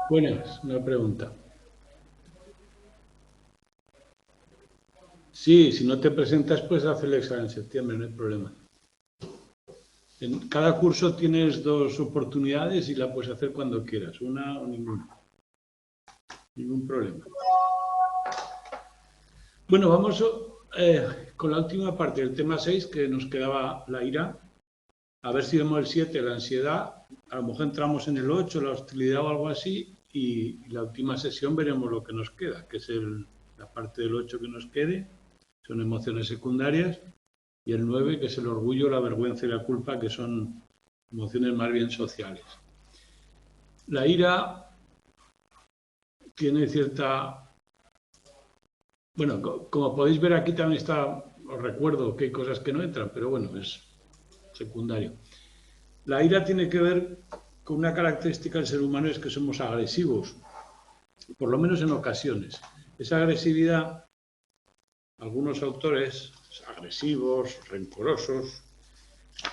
Buenas, una pregunta. Sí, si no te presentas, pues haz el examen en septiembre, no hay problema. En cada curso tienes dos oportunidades y la puedes hacer cuando quieras, una o ninguna. Ningún problema. Bueno, vamos con la última parte del tema 6, que nos quedaba la ira. A ver si vemos el 7, la ansiedad. A lo mejor entramos en el 8, la hostilidad o algo así. Y la última sesión veremos lo que nos queda, que es la parte del 8 que nos quede. Son emociones secundarias. Y el 9, que es el orgullo, la vergüenza y la culpa, que son emociones más bien sociales. La ira tiene cierta... Bueno, como podéis ver aquí también está, os recuerdo que hay cosas que no entran, pero bueno, es secundario. La ira tiene que ver con una característica del ser humano, es que somos agresivos, por lo menos en ocasiones. Esa agresividad, algunos autores agresivos, rencorosos,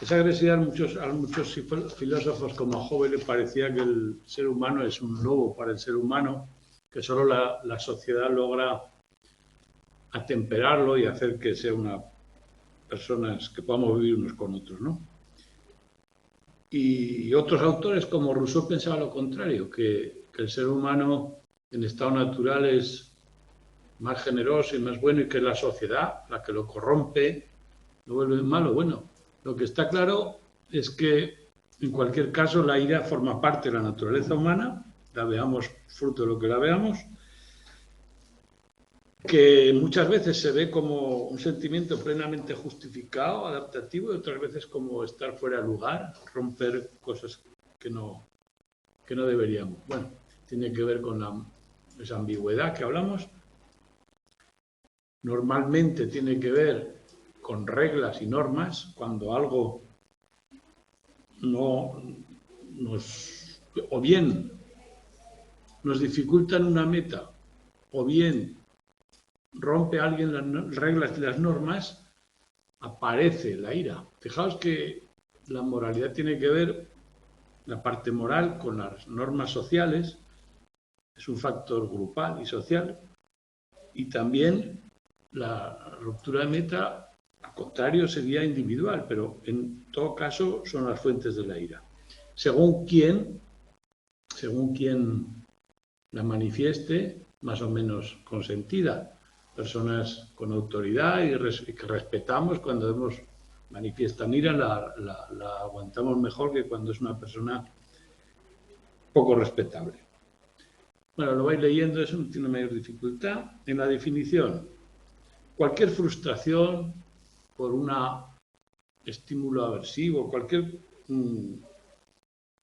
esa agresividad a muchos filósofos como a Hobbes le parecía que el ser humano es un lobo para el ser humano, que solo la sociedad logra atemperarlo y hacer que sea una personas que podamos vivir unos con otros, ¿no? Y otros autores como Rousseau pensaban lo contrario, que el ser humano en estado natural es más generoso y más bueno y que es la sociedad la que lo corrompe, lo vuelve malo. Bueno, lo que está claro es que en cualquier caso la ira forma parte de la naturaleza humana, la veamos fruto de lo que la veamos, que muchas veces se ve como un sentimiento plenamente justificado, adaptativo, y otras veces como estar fuera de lugar, romper cosas que no, que no deberíamos. Bueno, tiene que ver con esa ambigüedad que hablamos. Normalmente tiene que ver con reglas y normas, cuando algo no nos, o bien nos dificultan una meta, o bien rompe alguien las reglas y las normas, aparece la ira. Fijaos que la moralidad tiene que ver, la parte moral, con las normas sociales, es un factor grupal y social, y también la ruptura de meta, al contrario, sería individual, pero en todo caso son las fuentes de la ira. Según quién la manifieste, más o menos consentida. Personas con autoridad y que respetamos cuando manifiestan ira, la aguantamos mejor que cuando es una persona poco respetable. Bueno, lo vais leyendo, eso no tiene mayor dificultad. En la definición, cualquier frustración por un estímulo aversivo, cualquier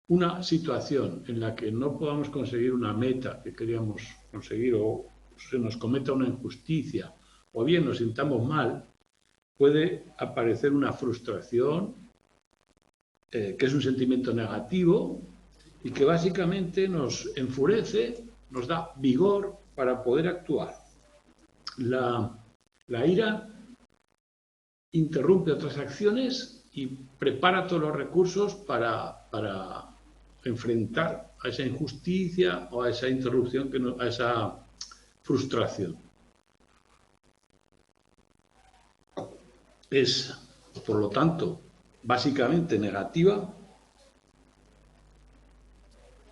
una situación en la que no podamos conseguir una meta que queríamos conseguir o se nos cometa una injusticia o bien nos sintamos mal, puede aparecer una frustración, que es un sentimiento negativo y que básicamente nos enfurece, nos da vigor para poder actuar. La ira interrumpe otras acciones y prepara todos los recursos para enfrentar a esa injusticia o a esa interrupción, a esa frustración. Es, por lo tanto, básicamente negativa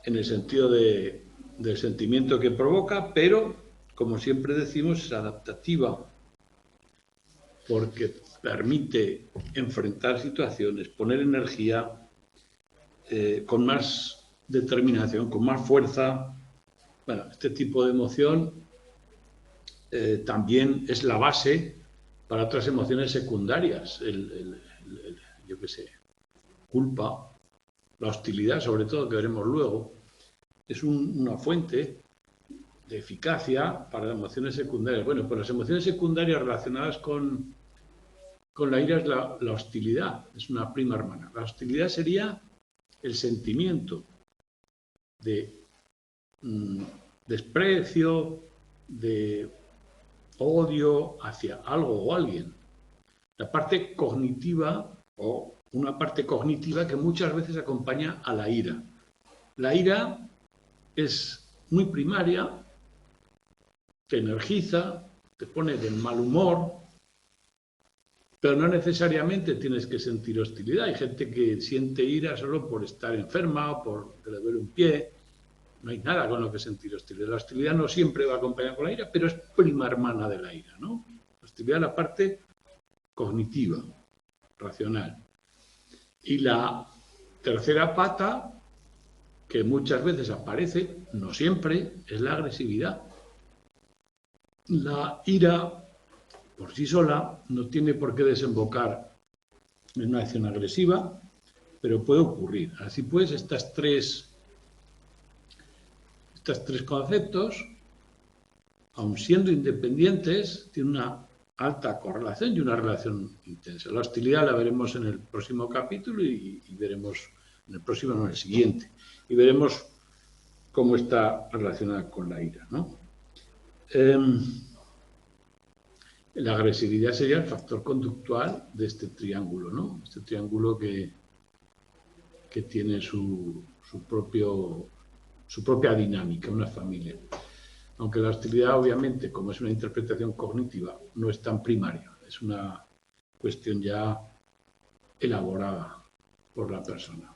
en el sentido del sentimiento que provoca, pero, como siempre decimos, es adaptativa porque permite enfrentar situaciones, poner energía con más determinación, con más fuerza. Bueno, este tipo de emoción también es la base para otras emociones secundarias, yo qué sé, culpa, la hostilidad, sobre todo, que veremos luego, es una fuente de eficacia para las emociones secundarias. Bueno, pues las emociones secundarias relacionadas con la ira es la hostilidad, es una prima hermana. La hostilidad sería el sentimiento de desprecio, de odio hacia algo o alguien. La parte cognitiva o una parte cognitiva que muchas veces acompaña a la ira. La ira es muy primaria, te energiza, te pone de mal humor, pero no necesariamente tienes que sentir hostilidad. Hay gente que siente ira solo por estar enferma o por que le duele un pie. No hay nada con lo que sentir hostilidad. La hostilidad no siempre va acompañada con la ira, pero es prima hermana de la ira, ¿no? La hostilidad es la parte cognitiva, racional. Y la tercera pata, que muchas veces aparece, no siempre, es la agresividad. La ira por sí sola no tiene por qué desembocar en una acción agresiva, pero puede ocurrir. Así pues, estos tres conceptos, aun siendo independientes, tienen una alta correlación y una relación intensa. La hostilidad la veremos en el próximo capítulo y veremos en el próximo, no, en el siguiente, y veremos cómo está relacionada con la ira, ¿no? La agresividad sería el factor conductual de este triángulo, ¿no? Este triángulo que tiene su propia dinámica, una familia. Aunque la hostilidad, obviamente, como es una interpretación cognitiva, no es tan primaria, es una cuestión ya elaborada por la persona.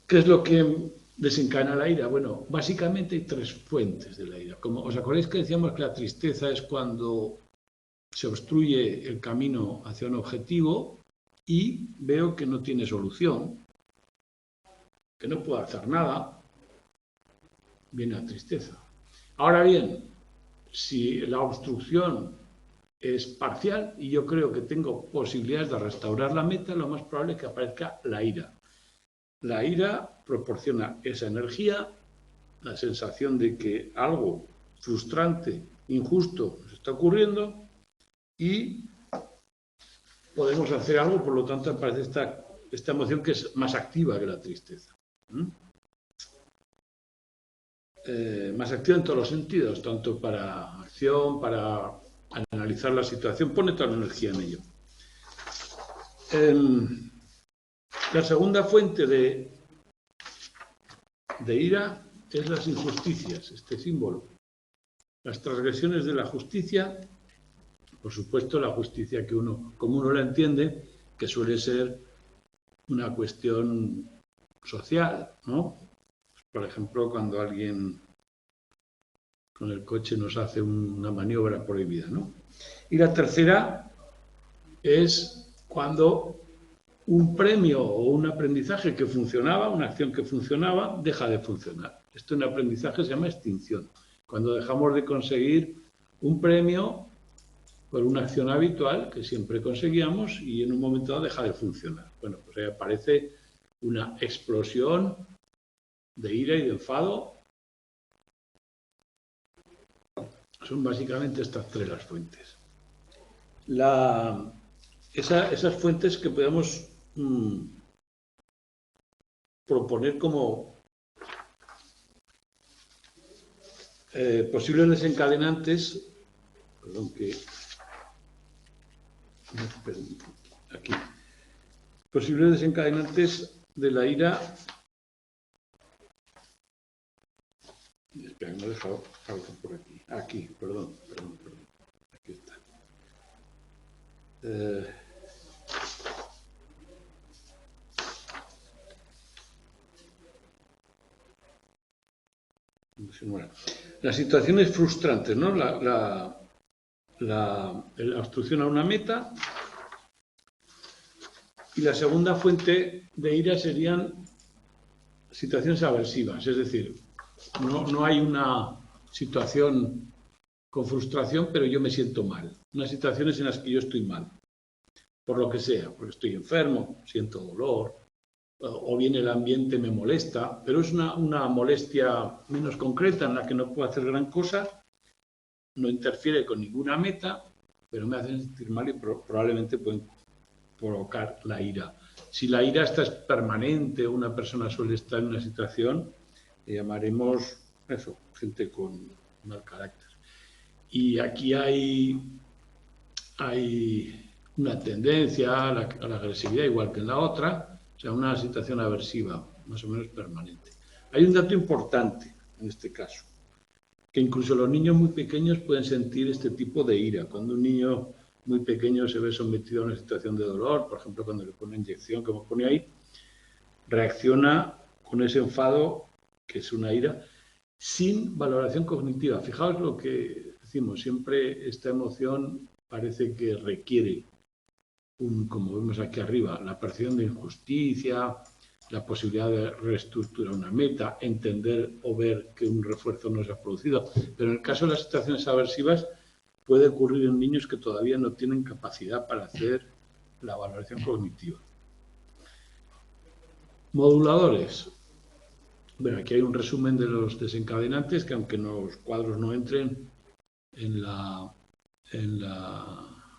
¿Qué es lo que desencadena la ira? Bueno, básicamente hay tres fuentes de la ira. Como os acordáis que decíamos que la tristeza es cuando se obstruye el camino hacia un objetivo y veo que no tiene solución, que no puedo hacer nada, viene la tristeza. Ahora bien, si la obstrucción es parcial y yo creo que tengo posibilidades de restaurar la meta, lo más probable es que aparezca la ira. La ira proporciona esa energía, la sensación de que algo frustrante, injusto nos está ocurriendo y podemos hacer algo, por lo tanto aparece esta emoción que es más activa que la tristeza. Más activa en todos los sentidos, tanto para acción, para analizar la situación, pone toda la energía en ello. La segunda fuente de ira es las injusticias, este símbolo. Las transgresiones de la justicia, por supuesto la justicia que como uno la entiende, que suele ser una cuestión social, ¿no? Por ejemplo, cuando alguien con el coche nos hace una maniobra prohibida, ¿no? Y la tercera es cuando un premio o un aprendizaje que funcionaba, una acción que funcionaba, deja de funcionar. Esto en aprendizaje se llama extinción. Cuando dejamos de conseguir un premio por una acción habitual que siempre conseguíamos y en un momento dado deja de funcionar. Bueno, pues ahí aparece una explosión de ira y de enfado. Son básicamente estas tres las fuentes. Esas fuentes que podemos proponer como posibles desencadenantes, perdón, aquí, posibles desencadenantes de la ira. Espera, me he dejado algo por aquí. Aquí, perdón. Aquí está. Las situaciones frustrantes, ¿no? La obstrucción a una meta. Y la segunda fuente de ira serían situaciones aversivas, es decir, no hay una situación con frustración, pero yo me siento mal. Unas situaciones en las que yo estoy mal, por lo que sea, porque estoy enfermo, siento dolor, o bien el ambiente me molesta, pero es una molestia menos concreta en la que no puedo hacer gran cosa, no interfiere con ninguna meta, pero me hace sentir mal y probablemente pueden provocar la ira. Si la ira esta es permanente, una persona suele estar en una situación, le llamaremos eso, gente con mal carácter. Y aquí hay una tendencia a la agresividad, igual que en la otra, o sea, una situación aversiva, más o menos permanente. Hay un dato importante en este caso. Que incluso los niños muy pequeños pueden sentir este tipo de ira. Cuando un niño muy pequeño se ve sometido a una situación de dolor, por ejemplo, cuando le pone una inyección, como pone ahí, reacciona con ese enfado, que es una ira, sin valoración cognitiva. Fijaos lo que decimos, siempre esta emoción parece que requiere, como vemos aquí arriba, la percepción de injusticia, la posibilidad de reestructurar una meta, entender o ver que un refuerzo no se ha producido. Pero en el caso de las situaciones aversivas puede ocurrir en niños que todavía no tienen capacidad para hacer la valoración cognitiva. Moduladores. Bueno, aquí hay un resumen de los desencadenantes que, aunque los cuadros no entren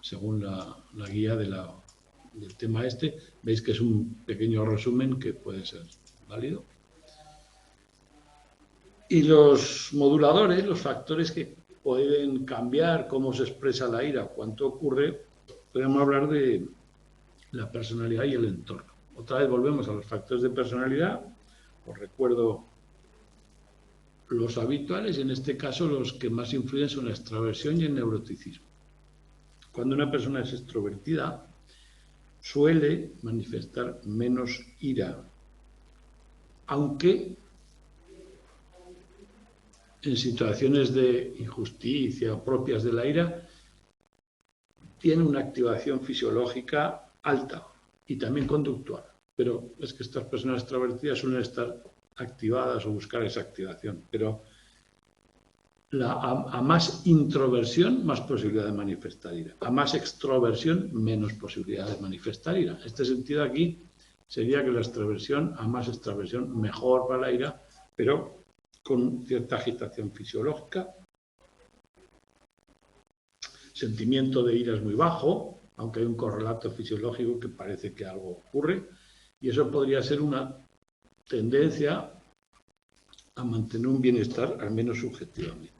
según la guía del tema este, veis que es un pequeño resumen que puede ser válido. Y los moduladores, los factores que pueden cambiar cómo se expresa la ira, cuánto ocurre, podemos hablar de la personalidad y el entorno. Otra vez volvemos a los factores de personalidad. Os recuerdo los habituales, y en este caso los que más influyen son la extraversión y el neuroticismo. Cuando una persona es extrovertida, suele manifestar menos ira, aunque en situaciones de injusticia propias de la ira, tiene una activación fisiológica alta y también conductual. Pero es que estas personas extrovertidas suelen estar activadas o buscar esa activación. Pero a más introversión, más posibilidad de manifestar ira. A más extroversión, menos posibilidad de manifestar ira. En este sentido aquí sería que la extroversión, a más extraversión, mejor para la ira, pero con cierta agitación fisiológica. Sentimiento de ira es muy bajo, aunque hay un correlato fisiológico que parece que algo ocurre, y eso podría ser una tendencia a mantener un bienestar, al menos subjetivamente.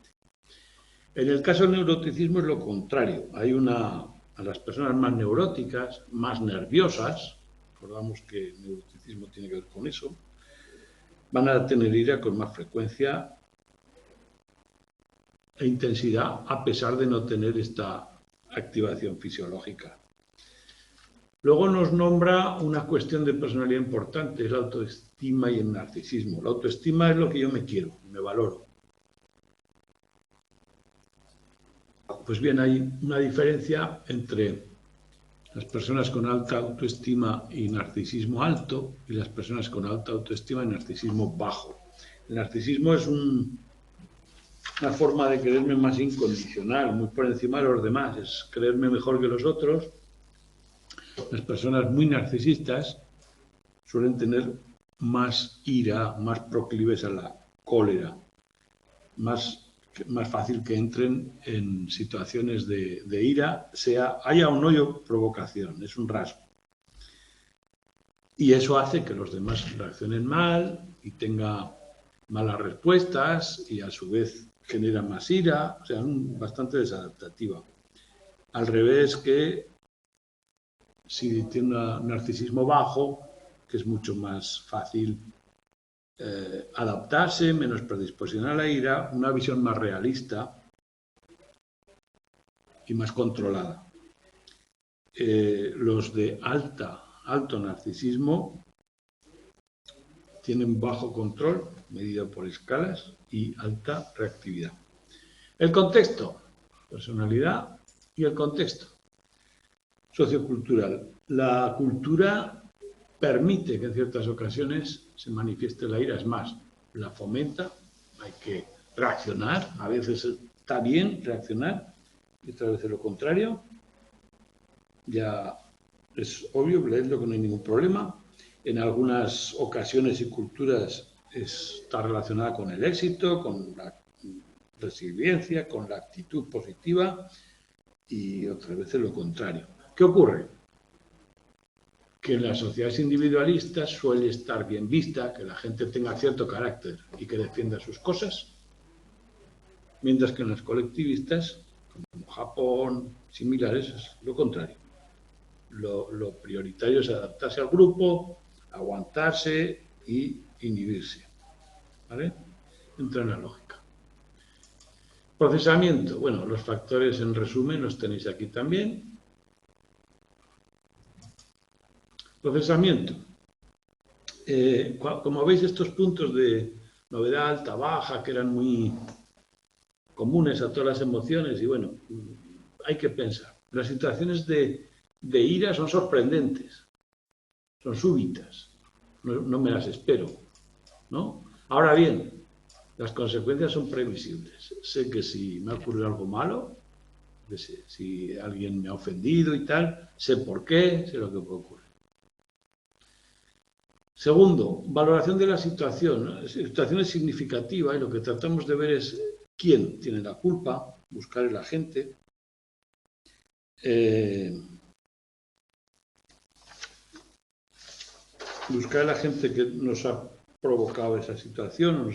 En el caso del neuroticismo es lo contrario. Hay a las personas más neuróticas, más nerviosas, recordamos que el neuroticismo tiene que ver con eso, van a tener ira con más frecuencia e intensidad, a pesar de no tener esta activación fisiológica. Luego nos nombra una cuestión de personalidad importante, es la autoestima y el narcisismo. La autoestima es lo que yo me quiero, me valoro. Pues bien, hay una diferencia entre las personas con alta autoestima y narcisismo alto y las personas con alta autoestima y narcisismo bajo. El narcisismo es una forma de creerme más incondicional, muy por encima de los demás, es creerme mejor que los otros. Las personas muy narcisistas suelen tener más ira, más proclives a la cólera, más fácil que entren en situaciones de ira, haya o no provocación, es un rasgo. Y eso hace que los demás reaccionen mal y tenga malas respuestas y a su vez genera más ira, o sea, bastante desadaptativa. Al revés que si tiene un narcisismo bajo, que es mucho más fácil adaptarse, menos predisposición a la ira, una visión más realista y más controlada. Los de alto narcisismo tienen bajo control, medido por escalas, y alta reactividad. El contexto, personalidad y el contexto sociocultural. La cultura permite que en ciertas ocasiones se manifieste la ira, es más, la fomenta, hay que reaccionar, a veces está bien reaccionar, y otras veces lo contrario, ya es obvio, leerlo que no hay ningún problema. En algunas ocasiones y culturas está relacionada con el éxito, con la resiliencia, con la actitud positiva, y otras veces lo contrario. ¿Qué ocurre? Que en las sociedades individualistas suele estar bien vista que la gente tenga cierto carácter y que defienda sus cosas, mientras que en las colectivistas, como Japón, similares, es lo contrario. Lo prioritario es adaptarse al grupo, aguantarse y inhibirse, ¿vale? entra en la lógica. Procesamiento. Bueno, los factores en resumen los tenéis aquí también. Procesamiento. Como veis, estos puntos de novedad alta, baja, que eran muy comunes a todas las emociones, y bueno, hay que pensar. Las situaciones de ira son sorprendentes, son súbitas, no me las espero, ¿no? Ahora bien, las consecuencias son previsibles. Sé que si me ha ocurrido algo malo, si alguien me ha ofendido y tal, sé por qué, sé lo que puede ocurrir. Segundo, valoración de la situación. La situación es significativa y lo que tratamos de ver es quién tiene la culpa, buscar el agente. Buscar el agente que nos ha provocado esa situación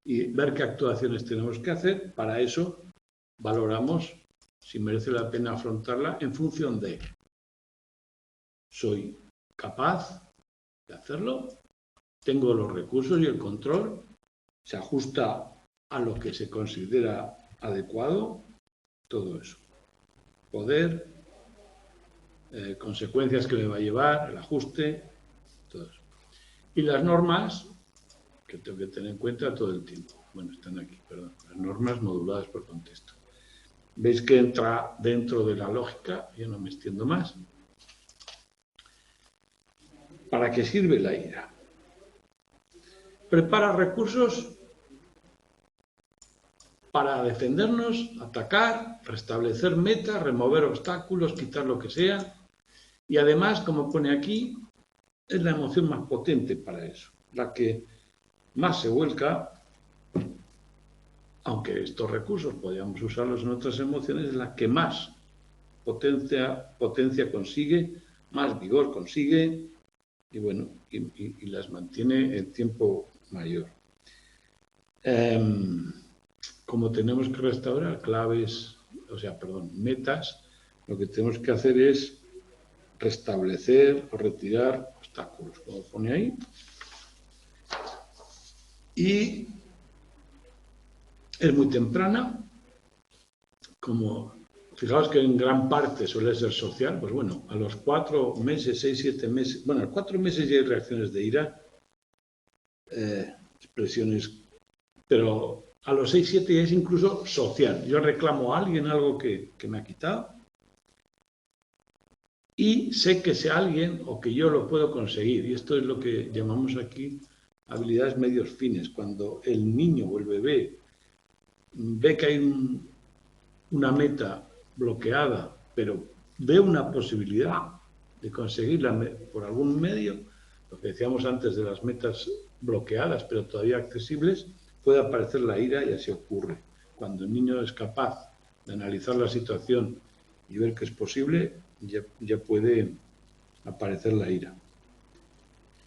y ver qué actuaciones tenemos que hacer. Para eso valoramos si merece la pena afrontarla en función de ¿soy capaz de hacerlo? ¿Tengo los recursos y el control? ¿Se ajusta a lo que se considera adecuado? Todo eso. Poder, consecuencias que me va a llevar, el ajuste, todo eso. Y las normas que tengo que tener en cuenta todo el tiempo. Bueno, están aquí, perdón. Las normas moduladas por contexto. ¿Veis que entra dentro de la lógica? Yo no me extiendo más. ¿Para qué sirve la ira? Prepara recursos para defendernos, atacar, restablecer metas, remover obstáculos, quitar lo que sea. Y además, como pone aquí, es la emoción más potente para eso, la que más se vuelca, aunque estos recursos podríamos usarlos en otras emociones, es la que más potencia consigue, más vigor consigue y bueno, y las mantiene en tiempo mayor. Como tenemos que restaurar metas, lo que tenemos que hacer es restablecer o retirar obstáculos, como pone ahí. Y es muy temprana, como fijaos que en gran parte suele ser social, pues bueno, a los 4 meses, 6, 7 meses, bueno, a los 4 meses ya hay reacciones de ira, expresiones, pero a los 6, 7 ya es incluso social. Yo reclamo a alguien algo que me ha quitado y sé que ese alguien o que yo lo puedo conseguir. Y esto es lo que llamamos aquí habilidades medios fines. Cuando el niño o el bebé ve que hay una meta bloqueada, pero ve una posibilidad de conseguirla por algún medio, lo que decíamos antes de las metas bloqueadas, pero todavía accesibles, puede aparecer la ira y así ocurre. Cuando el niño es capaz de analizar la situación y ver que es posible, ya puede aparecer la ira.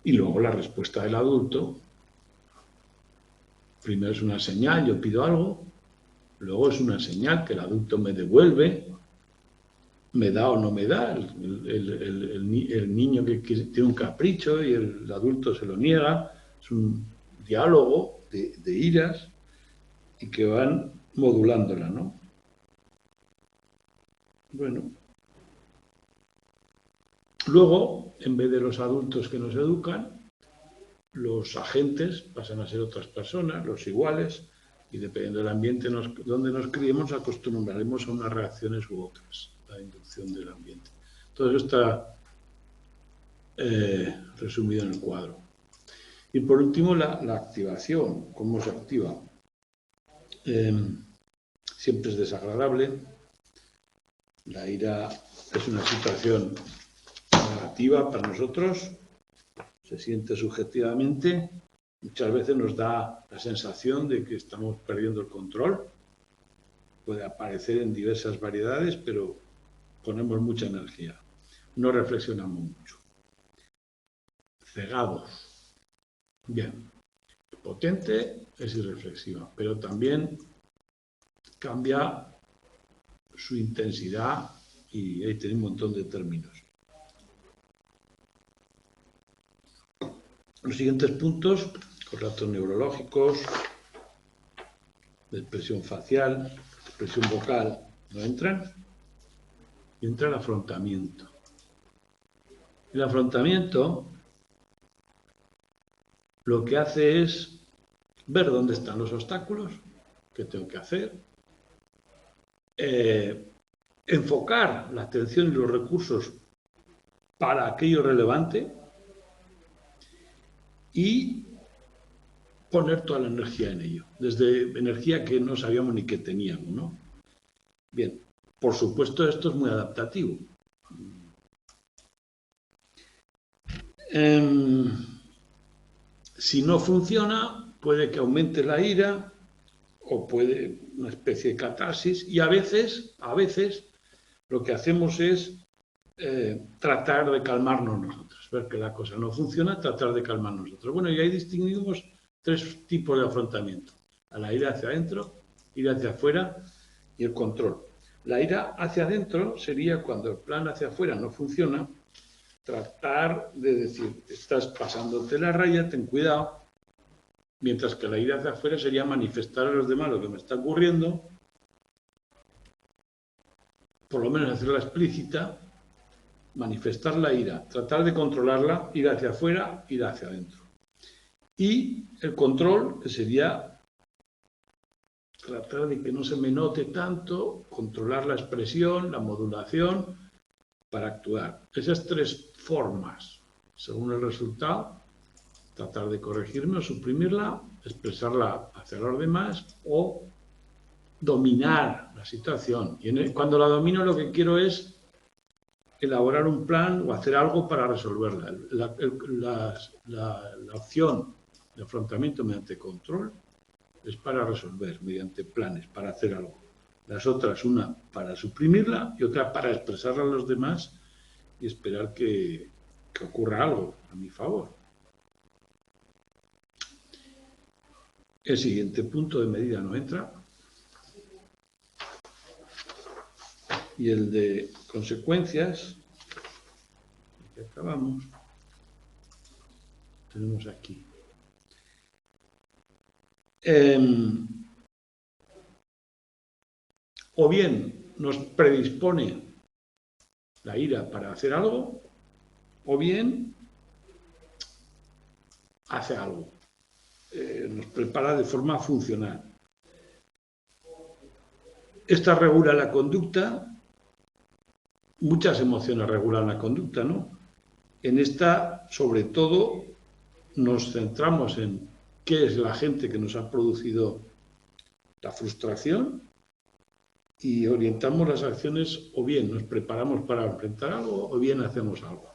Y luego la respuesta del adulto, primero es una señal, yo pido algo, luego es una señal que el adulto me devuelve, me da o no me da, el niño que tiene un capricho y el adulto se lo niega, es un diálogo de iras y que van modulándola, ¿no? Bueno. Luego, en vez de los adultos que nos educan, los agentes pasan a ser otras personas, los iguales, y dependiendo del ambiente donde nos criemos, acostumbraremos a unas reacciones u otras, la inducción del ambiente. Todo eso está resumido en el cuadro. Y por último, la activación, cómo se activa. Siempre es desagradable. La ira es una situación negativa para nosotros, se siente subjetivamente, muchas veces nos da la sensación de que estamos perdiendo el control. Puede aparecer en diversas variedades, pero ponemos mucha energía. No reflexionamos mucho. Cegados. Bien. Potente es irreflexiva, pero también cambia su intensidad y ahí tiene un montón de términos. Los siguientes puntos, correlatos neurológicos, de expresión facial, expresión vocal, no entran. Y entra el afrontamiento. El afrontamiento lo que hace es ver dónde están los obstáculos, qué tengo que hacer, enfocar la atención y los recursos para aquello relevante y poner toda la energía en ello, desde energía que no sabíamos ni que teníamos, ¿no? Bien, por supuesto esto es muy adaptativo. Si no funciona, puede que aumente la ira o puede una especie de catarsis y a veces lo que hacemos es tratar de calmarnos nosotros, ver que la cosa no funciona, tratar de calmarnos nosotros. Bueno, y ahí distinguimos tres tipos de afrontamiento: a la ira hacia adentro, ira hacia afuera y el control. La ira hacia adentro sería cuando el plan hacia afuera no funciona, tratar de decir, estás pasándote la raya, ten cuidado, mientras que la ira hacia afuera sería manifestar a los demás lo que me está ocurriendo, por lo menos hacerla explícita, manifestar la ira, tratar de controlarla, ir hacia afuera, ir hacia adentro. Y el control, que sería tratar de que no se me note tanto, controlar la expresión, la modulación, para actuar. Esas tres formas, según el resultado, tratar de corregirme o suprimirla, expresarla hacia los demás o dominar la situación. Y cuando la domino lo que quiero es elaborar un plan o hacer algo para resolverla. La opción de afrontamiento mediante control es para resolver, mediante planes, para hacer algo. Las otras, una para suprimirla y otra para expresarla a los demás y esperar que ocurra algo a mi favor. El siguiente punto de medida no entra. Y el de consecuencias, que acabamos, tenemos aquí. O bien nos predispone la ira para hacer algo, o bien hace algo. Nos prepara de forma funcional. Esta regula la conducta. Muchas emociones regulan la conducta, ¿no? En esta, sobre todo, nos centramos en qué es la gente que nos ha producido la frustración y orientamos las acciones, o bien nos preparamos para enfrentar algo, o bien hacemos algo.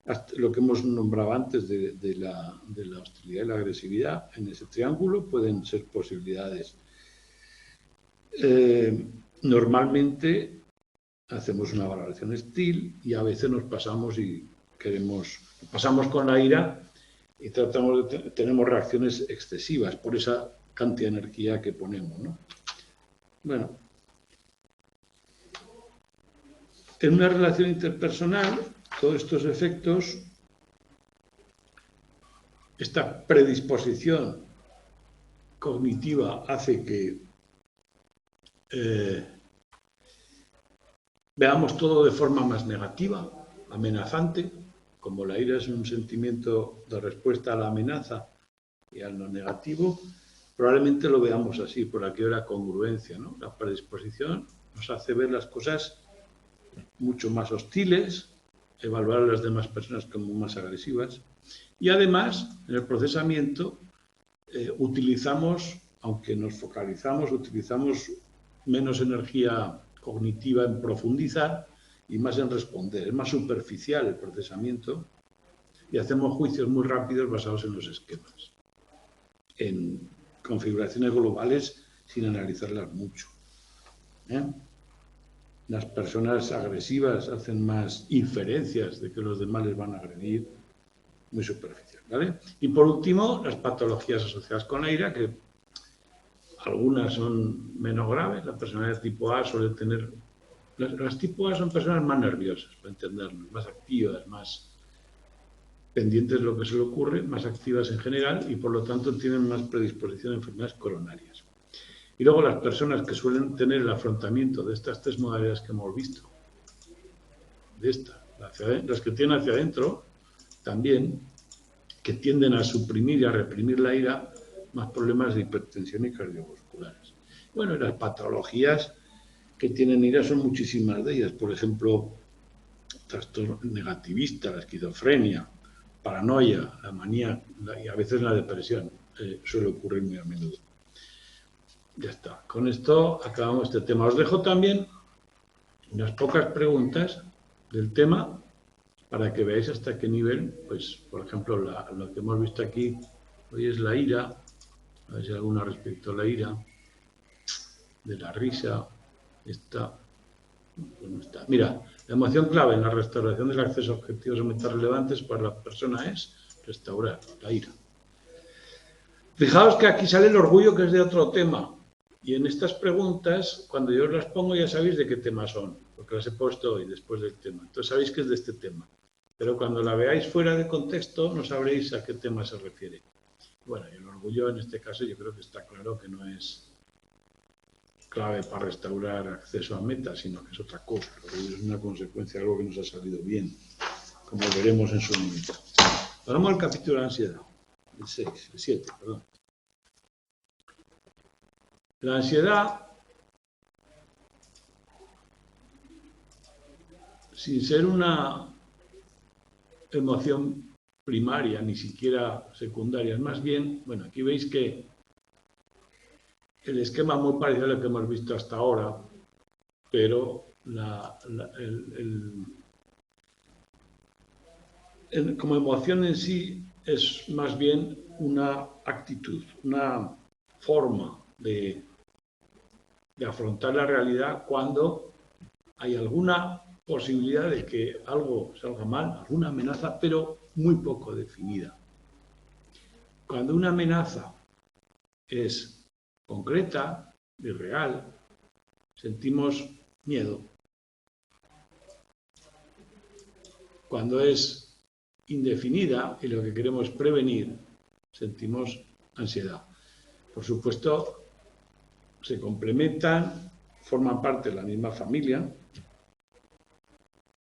Hasta lo que hemos nombrado antes de la hostilidad y la agresividad, en ese triángulo pueden ser posibilidades. Normalmente hacemos una valoración hostil y a veces nos pasamos con la ira y tenemos reacciones excesivas por esa cantidad de energía que ponemos, ¿no? Bueno, en una relación interpersonal, todos estos efectos, esta predisposición cognitiva hace que veamos todo de forma más negativa, amenazante, como la ira es un sentimiento de respuesta a la amenaza y a lo negativo, probablemente lo veamos así, por aquella congruencia, ¿no? La predisposición nos hace ver las cosas mucho más hostiles, evaluar a las demás personas como más agresivas y además en el procesamiento utilizamos, aunque nos focalizamos, utilizamos menos energía cognitiva en profundizar y más en responder. Es más superficial el procesamiento y hacemos juicios muy rápidos basados en los esquemas, en configuraciones globales sin analizarlas mucho. Las personas agresivas hacen más inferencias de que los demás les van a agredir, muy superficial, ¿vale? Y por último, las patologías asociadas con la ira, que algunas son menos graves. La personalidad tipo A suele tener... Las tipo A son personas más nerviosas, para entendernos, más activas, más pendientes de lo que se le ocurre, más activas en general y por lo tanto tienen más predisposición a enfermedades coronarias. Y luego las personas que suelen tener el afrontamiento de estas tres modalidades que hemos visto, las que tienen hacia adentro, también, que tienden a suprimir y a reprimir la ira, más problemas de hipertensión y cardiovasculares. Bueno, y las patologías que tienen ira son muchísimas de ellas. Por ejemplo, trastorno negativista, la esquizofrenia, paranoia, la manía y a veces la depresión. Suele ocurrir muy a menudo. Ya está. Con esto acabamos este tema. Os dejo también unas pocas preguntas del tema para que veáis hasta qué nivel, pues, por ejemplo, lo que hemos visto aquí hoy es la ira. A ver si hay alguna respecto a la ira, de la risa. Esta, pues no está. Mira, la emoción clave en la restauración del acceso a objetivos o metas relevantes para la persona es restaurar la ira. Fijaos que aquí sale el orgullo, que es de otro tema. Y en estas preguntas, cuando yo os las pongo, ya sabéis de qué tema son, porque las he puesto hoy después del tema. Entonces sabéis que es de este tema. Pero cuando la veáis fuera de contexto, no sabréis a qué tema se refiere. Bueno, y el orgullo en este caso yo creo que está claro que no es clave para restaurar acceso a metas, sino que es otra cosa. El orgullo es una consecuencia de algo que nos ha salido bien, como veremos en su momento. Vamos al capítulo de ansiedad, el 7, perdón. La ansiedad, sin ser una emoción primaria, ni siquiera secundaria, es más bien, bueno, aquí veis que el esquema muy parecido a lo que hemos visto hasta ahora, pero como emoción en sí es más bien una actitud, una forma de afrontar la realidad cuando hay alguna posibilidad de que algo salga mal, alguna amenaza, pero muy poco definida. Cuando una amenaza es concreta y real, sentimos miedo. Cuando es indefinida y lo que queremos prevenir, sentimos ansiedad. Por supuesto, se complementan, forman parte de la misma familia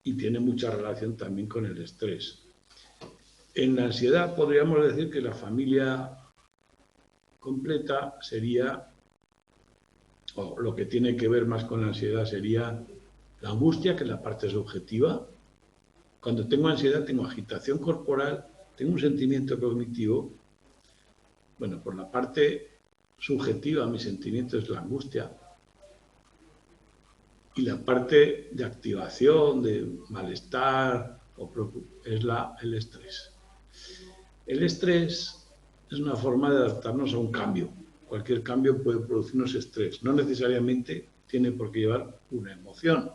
y tienen mucha relación también con el estrés. En la ansiedad podríamos decir que la familia completa sería, o lo que tiene que ver más con la ansiedad sería la angustia, que es la parte subjetiva. Cuando tengo ansiedad tengo agitación corporal, tengo un sentimiento cognitivo. Bueno, por la parte subjetiva mi sentimiento es la angustia. Y la parte de activación, de malestar, es el estrés. El estrés es una forma de adaptarnos a un cambio. Cualquier cambio puede producirnos estrés. No necesariamente tiene por qué llevar una emoción.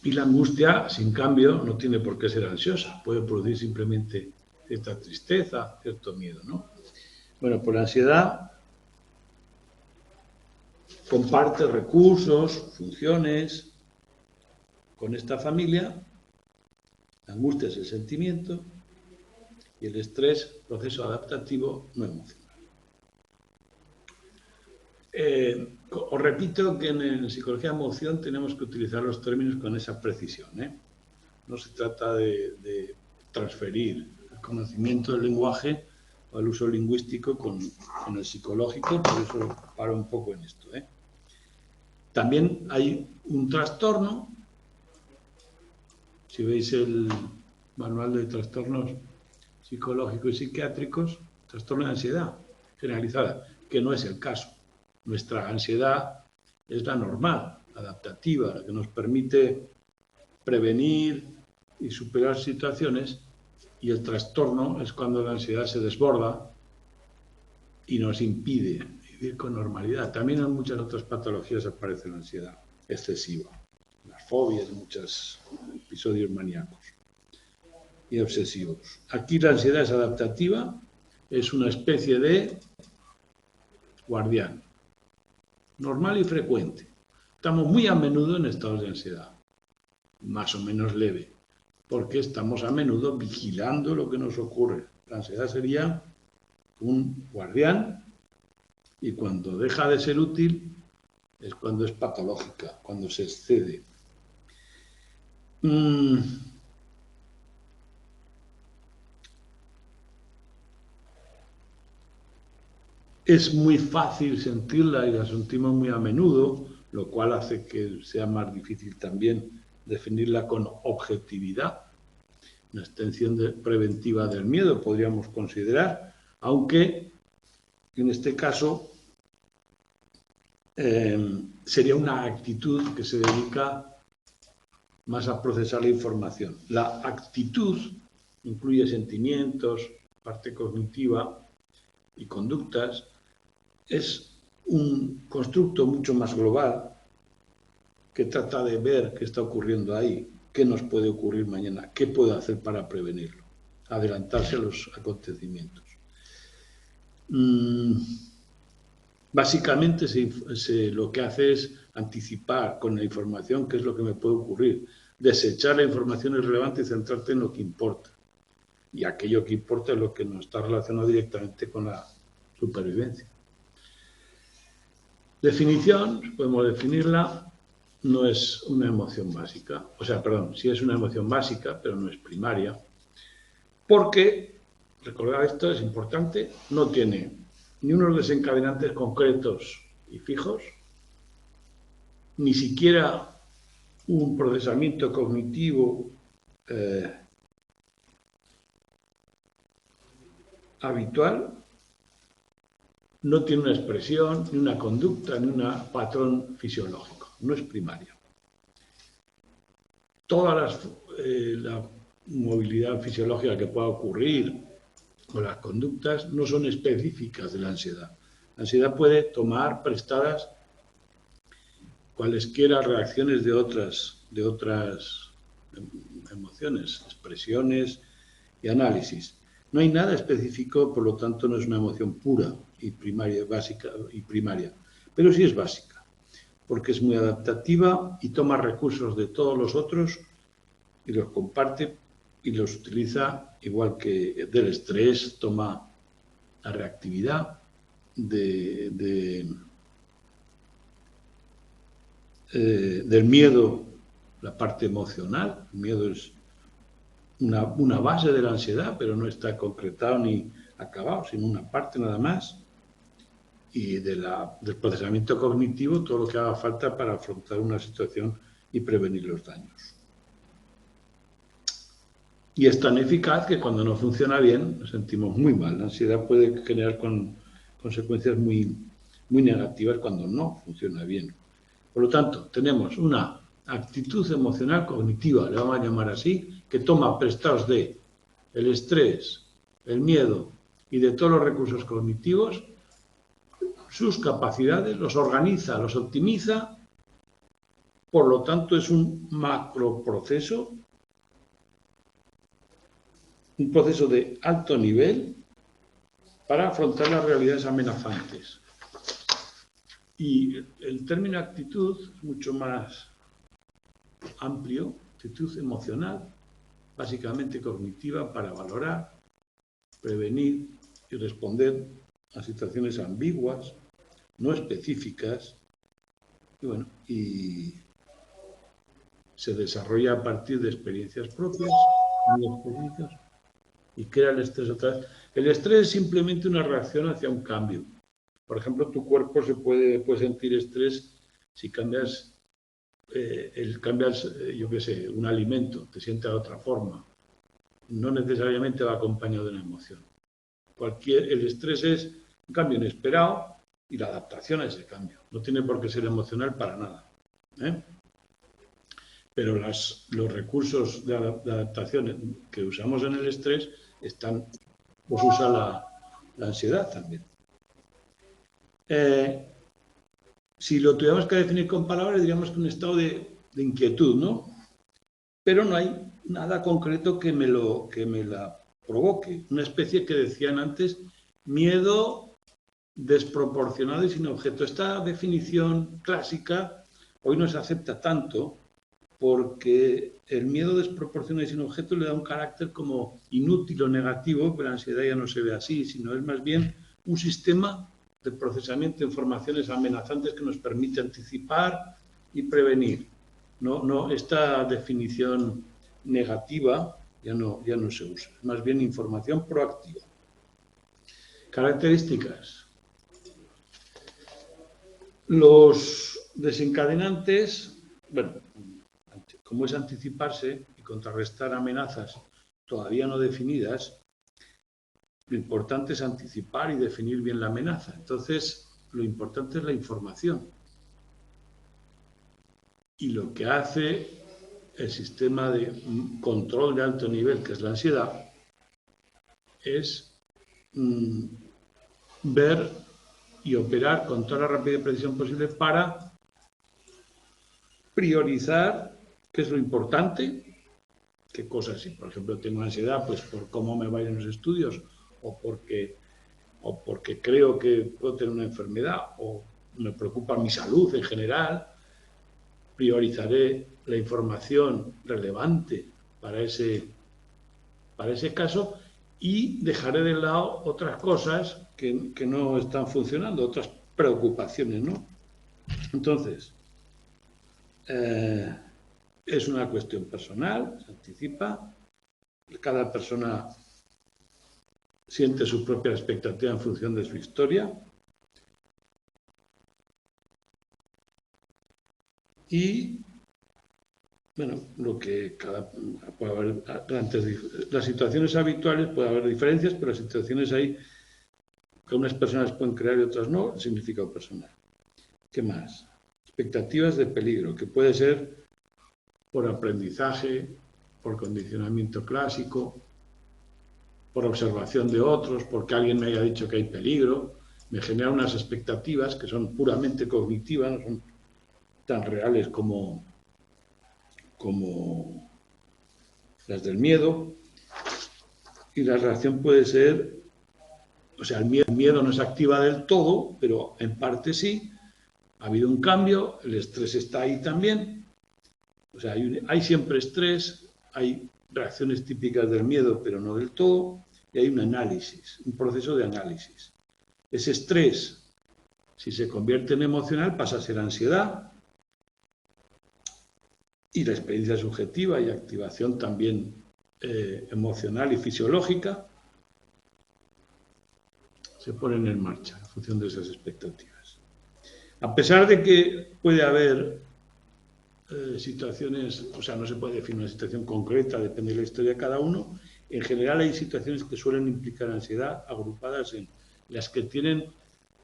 Y la angustia, sin cambio, no tiene por qué ser ansiosa. Puede producir simplemente cierta tristeza, cierto miedo, ¿no? Bueno, pues la ansiedad comparte recursos, funciones con esta familia. La angustia es el sentimiento y el estrés, proceso adaptativo no emocional. Os repito que en psicología de emoción tenemos que utilizar los términos con esa precisión. No se trata de transferir el conocimiento del lenguaje o el uso lingüístico con el psicológico, por eso paro un poco en esto. También hay un trastorno. Si veis el manual de trastornos psicológicos y psiquiátricos, trastorno de ansiedad generalizada, que no es el caso. Nuestra ansiedad es la normal, adaptativa, la que nos permite prevenir y superar situaciones, y el trastorno es cuando la ansiedad se desborda y nos impide vivir con normalidad. También en muchas otras patologías aparece la ansiedad excesiva, las fobias, muchos episodios maníacos y obsesivos. Aquí la ansiedad es adaptativa, es una especie de guardián, normal y frecuente. Estamos muy a menudo en estados de ansiedad, más o menos leve, porque estamos a menudo vigilando lo que nos ocurre. La ansiedad sería un guardián y cuando deja de ser útil es cuando es patológica, cuando se excede. Es muy fácil sentirla y la sentimos muy a menudo, lo cual hace que sea más difícil también definirla con objetividad. Una extensión preventiva del miedo podríamos considerar, aunque en este caso sería una actitud que se dedica más a procesar la información. La actitud incluye sentimientos, parte cognitiva y conductas. Es un constructo mucho más global que trata de ver qué está ocurriendo ahí, qué nos puede ocurrir mañana, qué puedo hacer para prevenirlo, adelantarse a los acontecimientos. Básicamente lo que hace es anticipar con la información qué es lo que me puede ocurrir, desechar la información irrelevante y centrarte en lo que importa. Y aquello que importa es lo que no está relacionado directamente con la supervivencia. Definición, podemos definirla, no es una emoción básica. O sea, perdón, sí es una emoción básica, pero no es primaria. Porque, recordad esto, es importante, no tiene ni unos desencadenantes concretos y fijos, ni siquiera un procesamiento cognitivo habitual, no tiene una expresión, ni una conducta, ni un patrón fisiológico, no es primaria. Toda la movilidad fisiológica que pueda ocurrir o las conductas no son específicas de la ansiedad. La ansiedad puede tomar prestadas cualesquiera reacciones de otras emociones, expresiones y análisis. No hay nada específico, por lo tanto no es una emoción pura y primaria, básica y primaria, pero sí es básica, porque es muy adaptativa y toma recursos de todos los otros y los comparte y los utiliza, igual que del estrés toma la reactividad del miedo, la parte emocional. El miedo es una base de la ansiedad, pero no está concretado ni acabado, sino una parte nada más. Y del procesamiento cognitivo, todo lo que haga falta para afrontar una situación y prevenir los daños. Y es tan eficaz que cuando no funciona bien nos sentimos muy mal. La ansiedad puede generar consecuencias muy negativas cuando no funciona bien. Por lo tanto, tenemos una actitud emocional cognitiva, le vamos a llamar así, que toma prestados de el estrés, el miedo y de todos los recursos cognitivos, sus capacidades, los organiza, los optimiza. Por lo tanto, es un macroproceso, un proceso de alto nivel para afrontar las realidades amenazantes. Y el término actitud es mucho más amplio, actitud emocional, básicamente cognitiva, para valorar, prevenir y responder a situaciones ambiguas, no específicas, y se desarrolla a partir de experiencias propias, muy específicas, y crea el estrés otra vez. El estrés es simplemente una reacción hacia un cambio. Por ejemplo, tu cuerpo puede sentir estrés si cambias, yo qué sé, un alimento, te sientes de otra forma. No necesariamente va acompañado de una emoción. El estrés es un cambio inesperado y la adaptación a ese cambio. No tiene por qué ser emocional para nada. Pero los recursos de adaptación que usamos en el estrés los usa la ansiedad también. Si lo tuviéramos que definir con palabras, diríamos que un estado de inquietud, ¿no? Pero no hay nada concreto que me la provoque. Una especie que decían antes, miedo desproporcionado y sin objeto. Esta definición clásica hoy no se acepta tanto porque el miedo desproporcionado y sin objeto le da un carácter como inútil o negativo, pero la ansiedad ya no se ve así, sino es más bien un sistema de procesamiento de informaciones amenazantes que nos permite anticipar y prevenir. No, esta definición negativa ya no se usa, es más bien información proactiva. Características. Los desencadenantes, bueno, como es anticiparse y contrarrestar amenazas todavía no definidas, lo importante es anticipar y definir bien la amenaza. Entonces, lo importante es la información. Y lo que hace el sistema de control de alto nivel, que es la ansiedad, es ver y operar con toda la rapidez y precisión posible para priorizar qué es lo importante, qué cosas. Si, por ejemplo, tengo ansiedad, pues por cómo me vayan los estudios o porque creo que puedo tener una enfermedad o me preocupa mi salud en general, priorizaré la información relevante para ese caso y dejaré de lado otras cosas que no están funcionando, otras preocupaciones, ¿no? Entonces, es una cuestión personal, se anticipa, cada persona siente su propia expectativa en función de su historia y, bueno, lo que puede haber las situaciones habituales puede haber diferencias, pero las situaciones hay que unas personas pueden crear y otras no, el significado personal. ¿Qué más? Expectativas de peligro, que puede ser por aprendizaje, por condicionamiento clásico, por observación de otros, porque alguien me haya dicho que hay peligro, me genera unas expectativas que son puramente cognitivas, no son tan reales como las del miedo, y la reacción puede ser, o sea, el miedo no se activa del todo, pero en parte sí, ha habido un cambio, el estrés está ahí también, o sea, hay siempre estrés, hay reacciones típicas del miedo, pero no del todo, y hay un análisis, un proceso de análisis. Ese estrés, si se convierte en emocional, pasa a ser ansiedad, y la experiencia subjetiva y activación también emocional y fisiológica se ponen en marcha en función de esas expectativas. A pesar de que puede haber situaciones, o sea, no se puede definir una situación concreta, depende de la historia de cada uno, en general hay situaciones que suelen implicar ansiedad agrupadas en las que tienen,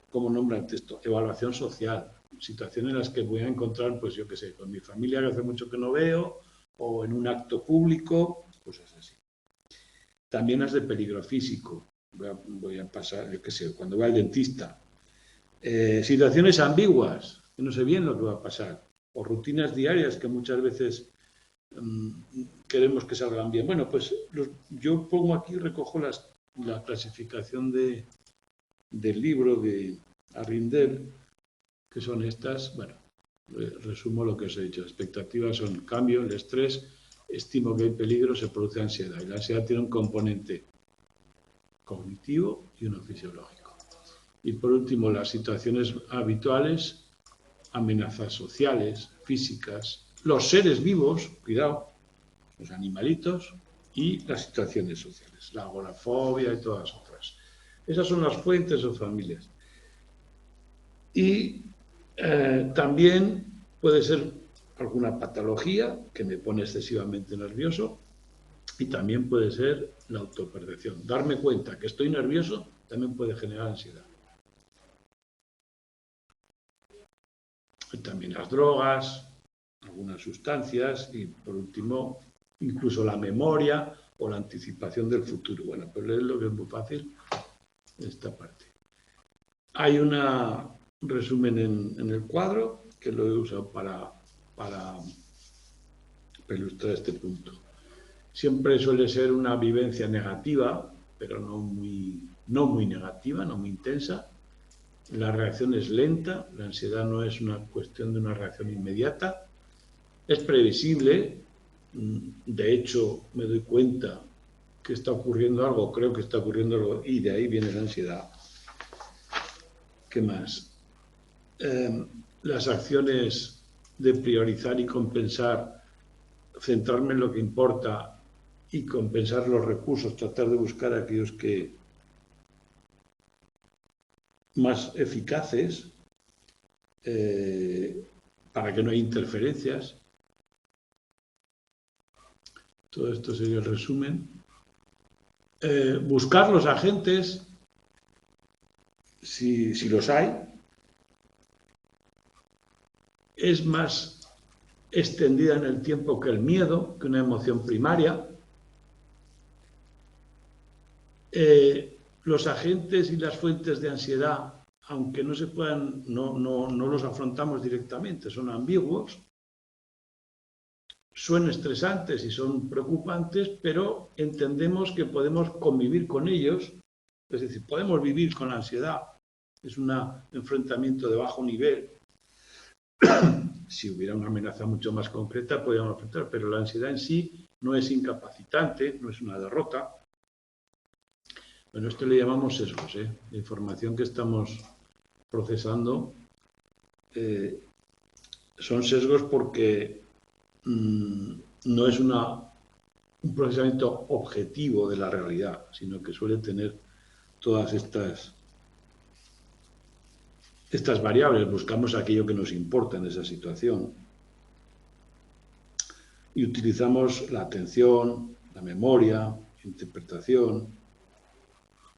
como nombra el texto, evaluación social, situaciones en las que voy a encontrar, pues yo qué sé, con mi familia que hace mucho que no veo, o en un acto público, cosas así. También las de peligro físico, voy a pasar, yo qué sé, cuando voy al dentista. Situaciones ambiguas, que no sé bien lo que va a pasar, o rutinas diarias que muchas veces queremos que salgan bien. Bueno, pues yo pongo aquí, recojo la clasificación del libro de Arrindell, que son estas, bueno, resumo lo que os he dicho. Expectativas son cambio, el estrés, estimo que hay peligro, se produce ansiedad. Y la ansiedad tiene un componente cognitivo y uno fisiológico. Y por último, las situaciones habituales, amenazas sociales, físicas, los seres vivos, cuidado, los animalitos y las situaciones sociales, la agorafobia y todas otras. Esas son las fuentes o familias. Y también puede ser alguna patología que me pone excesivamente nervioso y también puede ser la autopercepción. Darme cuenta que estoy nervioso también puede generar ansiedad. Y también las drogas, algunas sustancias y por último incluso la memoria o la anticipación del futuro. Bueno, pues leerlo que es muy fácil esta parte. Hay un resumen en el cuadro que lo he usado para ilustrar este punto. Siempre suele ser una vivencia negativa, pero no muy negativa, no muy intensa. La reacción es lenta, la ansiedad no es una cuestión de una reacción inmediata. Es previsible, de hecho me doy cuenta que está ocurriendo algo, creo que está ocurriendo algo, y de ahí viene la ansiedad. ¿Qué más? Las acciones de priorizar y compensar, centrarme en lo que importa y compensar los recursos, tratar de buscar aquellos que más eficaces para que no haya interferencias. Todo esto sería el resumen. Buscar los agentes, si los hay, es más extendida en el tiempo que el miedo, que una emoción primaria. Los agentes y las fuentes de ansiedad, aunque no se puedan, no los afrontamos directamente, son ambiguos, son estresantes y son preocupantes, pero entendemos que podemos convivir con ellos, es decir, podemos vivir con la ansiedad. Es un enfrentamiento de bajo nivel. Si hubiera una amenaza mucho más concreta, podríamos enfrentar, pero la ansiedad en sí no es incapacitante, no es una derrota. Bueno, esto le llamamos sesgos, la información que estamos procesando son sesgos porque no es un procesamiento objetivo de la realidad, sino que suele tener todas estas variables. Buscamos aquello que nos importa en esa situación y utilizamos la atención, la memoria, interpretación.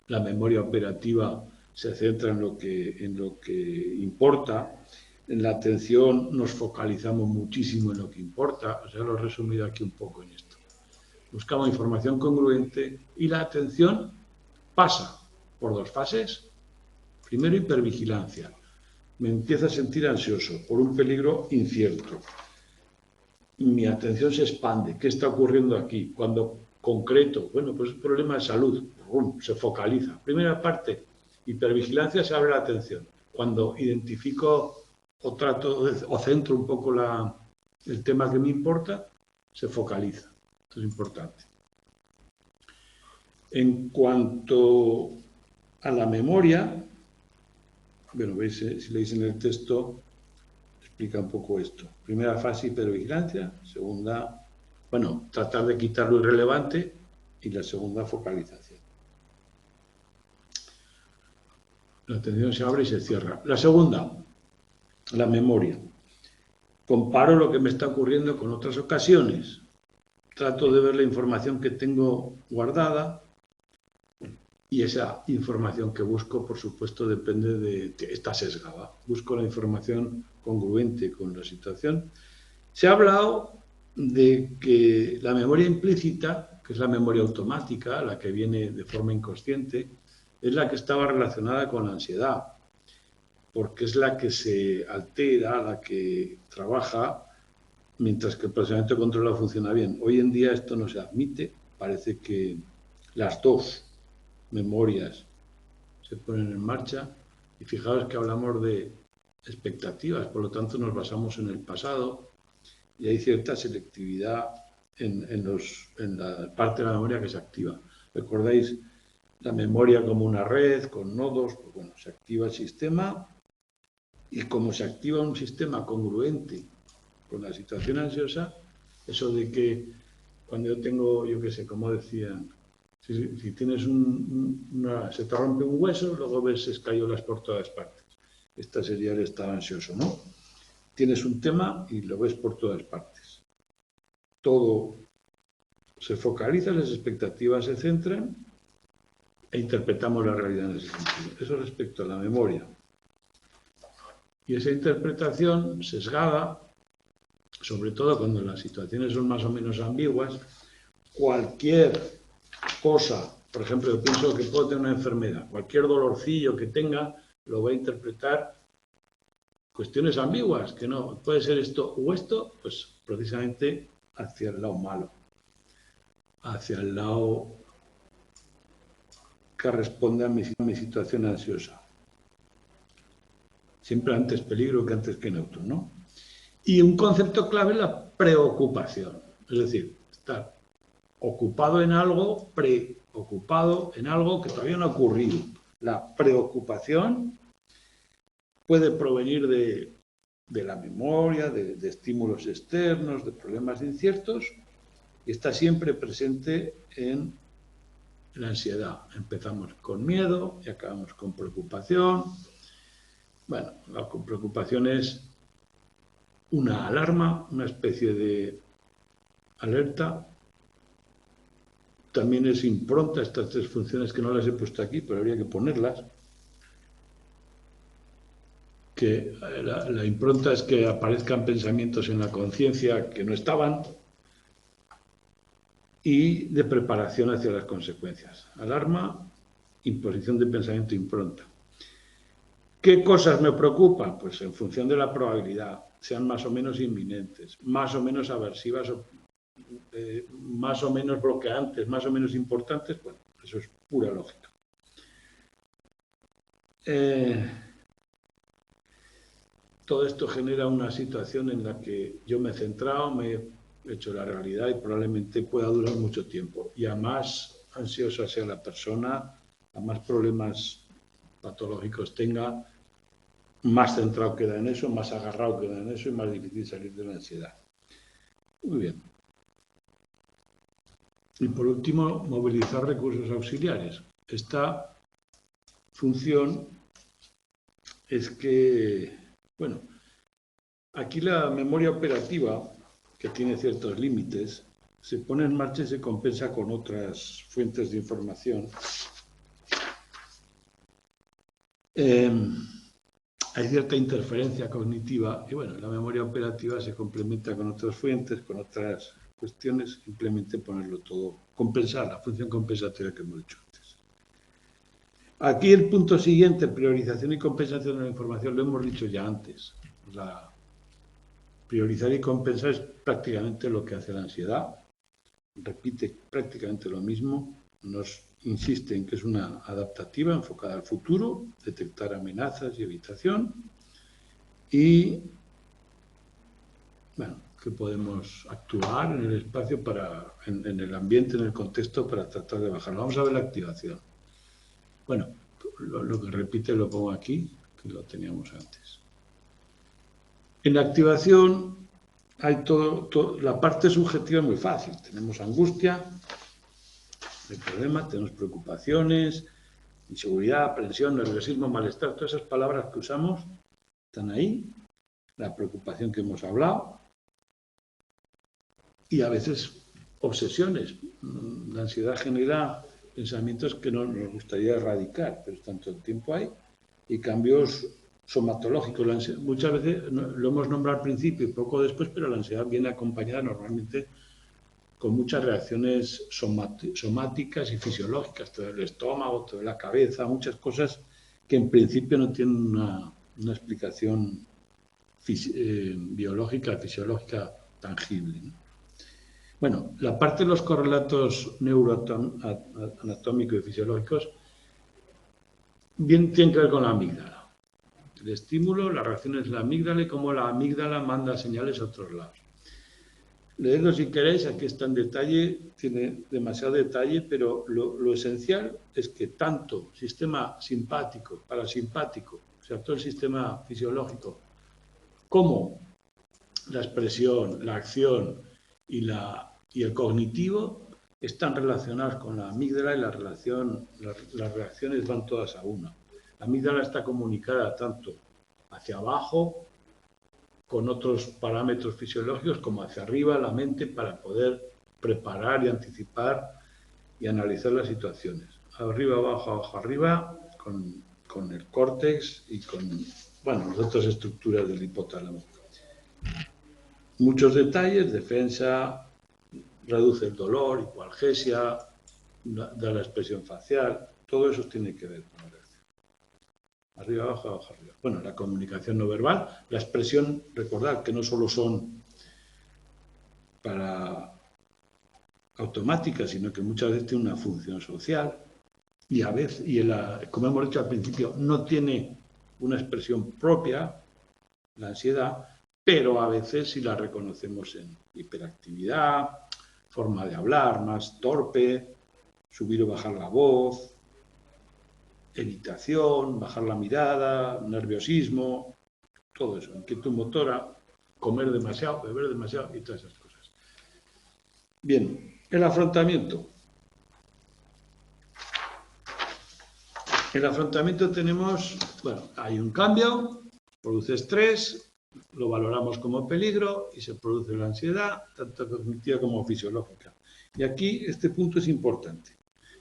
La memoria operativa se centra en lo que importa. En la atención nos focalizamos muchísimo en lo que importa. O sea, lo he resumido aquí un poco en esto. Buscamos información congruente y la atención pasa por dos fases. Primero, hipervigilancia. Me empiezo a sentir ansioso por un peligro incierto. Mi atención se expande. ¿Qué está ocurriendo aquí? Cuando concreto, bueno, pues es un problema de salud, se focaliza. Primera parte, hipervigilancia, se abre la atención. Cuando identifico o trato o centro un poco el tema que me importa, se focaliza. Esto es importante. En cuanto a la memoria, bueno, veis, si leéis en el texto, explica un poco esto. Primera fase, hipervigilancia. Segunda, bueno, tratar de quitar lo irrelevante. Y la segunda, focalización. La atención se abre y se cierra. La segunda, la memoria. Comparo lo que me está ocurriendo con otras ocasiones. Trato de ver la información que tengo guardada y esa información que busco, por supuesto, depende de... está sesgada. Busco la información congruente con la situación. Se ha hablado de que la memoria implícita, que es la memoria automática, la que viene de forma inconsciente, es la que estaba relacionada con la ansiedad, porque es la que se altera, la que trabaja, mientras que el procesamiento controlado funciona bien. Hoy en día esto no se admite, parece que las dos memorias se ponen en marcha y fijaos que hablamos de expectativas, por lo tanto nos basamos en el pasado y hay cierta selectividad en la parte de la memoria que se activa. ¿Recordáis la memoria como una red con nodos? Pues bueno, se activa el sistema y como se activa un sistema congruente con la situación ansiosa, eso de que cuando yo tengo, yo qué sé, como decían, si tienes se te rompe un hueso, luego ves escayolas por todas partes. Esta sería el estado ansioso, ¿no? Tienes un tema y lo ves por todas partes. Todo se focaliza, las expectativas se centran e interpretamos la realidad en ese sentido. Eso respecto a la memoria. Y esa interpretación sesgada, sobre todo cuando las situaciones son más o menos ambiguas, cualquier cosa, por ejemplo, yo pienso que puedo tener una enfermedad, cualquier dolorcillo que tenga, lo voy a interpretar cuestiones ambiguas, que no, puede ser esto o esto, pues precisamente hacia el lado malo, hacia el lado que responde a mi situación ansiosa. Siempre antes peligro que antes que neutro, ¿no? Y un concepto clave es la preocupación, es decir, estar ocupado en algo, preocupado en algo que todavía no ha ocurrido. La preocupación puede provenir de la memoria, de estímulos externos, de problemas inciertos, y está siempre presente en la ansiedad. Empezamos con miedo y acabamos con preocupación. Bueno, la preocupación es una alarma, una especie de alerta. También es impronta, estas tres funciones que no las he puesto aquí, pero habría que ponerlas. Que la impronta es que aparezcan pensamientos en la conciencia que no estaban, y de preparación hacia las consecuencias. Alarma, imposición de pensamiento, impronta. ¿Qué cosas me preocupan? Pues en función de la probabilidad, sean más o menos inminentes, más o menos aversivas, más o menos bloqueantes, más o menos importantes. Bueno, eso es pura lógica. Todo esto genera una situación en la que yo me he centrado, me he hecho la realidad y probablemente pueda durar mucho tiempo. Y a más ansiosa sea la persona, a más problemas patológicos tenga, más centrado queda en eso, más agarrado queda en eso y más difícil salir de la ansiedad. Muy bien. Y por último, movilizar recursos auxiliares. Esta función es que, bueno, aquí la memoria operativa, que tiene ciertos límites, se pone en marcha y se compensa con otras fuentes de información. Hay cierta interferencia cognitiva y bueno, la memoria operativa se complementa con otras fuentes, con otras cuestiones, simplemente ponerlo todo, compensar, la función compensatoria que hemos dicho antes. Aquí el punto siguiente, priorización y compensación de la información, lo hemos dicho ya antes. Priorizar y compensar es prácticamente lo que hace la ansiedad, repite prácticamente lo mismo, nos insiste en que es una adaptativa enfocada al futuro, detectar amenazas y evitación, y bueno, que podemos actuar en el espacio, en el ambiente, en el contexto, para tratar de bajarlo. Vamos a ver la activación. Bueno, lo que repite lo pongo aquí, que lo teníamos antes. En la activación hay la parte subjetiva es muy fácil. Tenemos angustia, el problema, tenemos preocupaciones, inseguridad, aprensión, nerviosismo, malestar. Todas esas palabras que usamos están ahí. La preocupación que hemos hablado. Y a veces obsesiones. La ansiedad genera pensamientos que no nos gustaría erradicar, pero están todo el tiempo ahí. Y cambios somatológicos. Muchas veces lo hemos nombrado al principio y poco después, pero la ansiedad viene acompañada normalmente con muchas reacciones somáticas y fisiológicas, todo el estómago, toda la cabeza, muchas cosas que en principio no tienen una explicación biológica, fisiológica tangible, ¿no? Bueno, la parte de los correlatos neuroanatómicos y fisiológicos bien tienen que ver con la amígdala. El estímulo, las reacciones de la amígdala y cómo la amígdala manda señales a otros lados. Leedlo si queréis, aquí está en detalle, tiene demasiado detalle, pero lo esencial es que tanto sistema simpático, parasimpático, o sea, todo el sistema fisiológico, como la expresión, la acción y el cognitivo están relacionados con la amígdala y las reacciones van todas a una. La amígdala está comunicada tanto hacia abajo, con otros parámetros fisiológicos, como hacia arriba, la mente, para poder preparar y anticipar y analizar las situaciones. Arriba, abajo, abajo, arriba, con el córtex y con, bueno, las otras estructuras del hipotálamo. Muchos detalles: defensa, reduce el dolor, hipoalgesia, da la expresión facial, todo eso tiene que ver con la reacción. Arriba, abajo, abajo, arriba. Bueno, la comunicación no verbal, la expresión, recordad que no solo son para automáticas, sino que muchas veces tiene una función social y a veces, como hemos dicho al principio, no tiene una expresión propia, la ansiedad, pero a veces sí la reconocemos en hiperactividad, forma de hablar más torpe, subir o bajar la voz, evitación, bajar la mirada, nerviosismo, todo eso, inquietud motora, comer demasiado, beber demasiado y todas esas cosas. Bien, el afrontamiento. El afrontamiento tenemos, bueno, hay un cambio, produce estrés, lo valoramos como peligro y se produce la ansiedad, tanto cognitiva como fisiológica. Y aquí este punto es importante.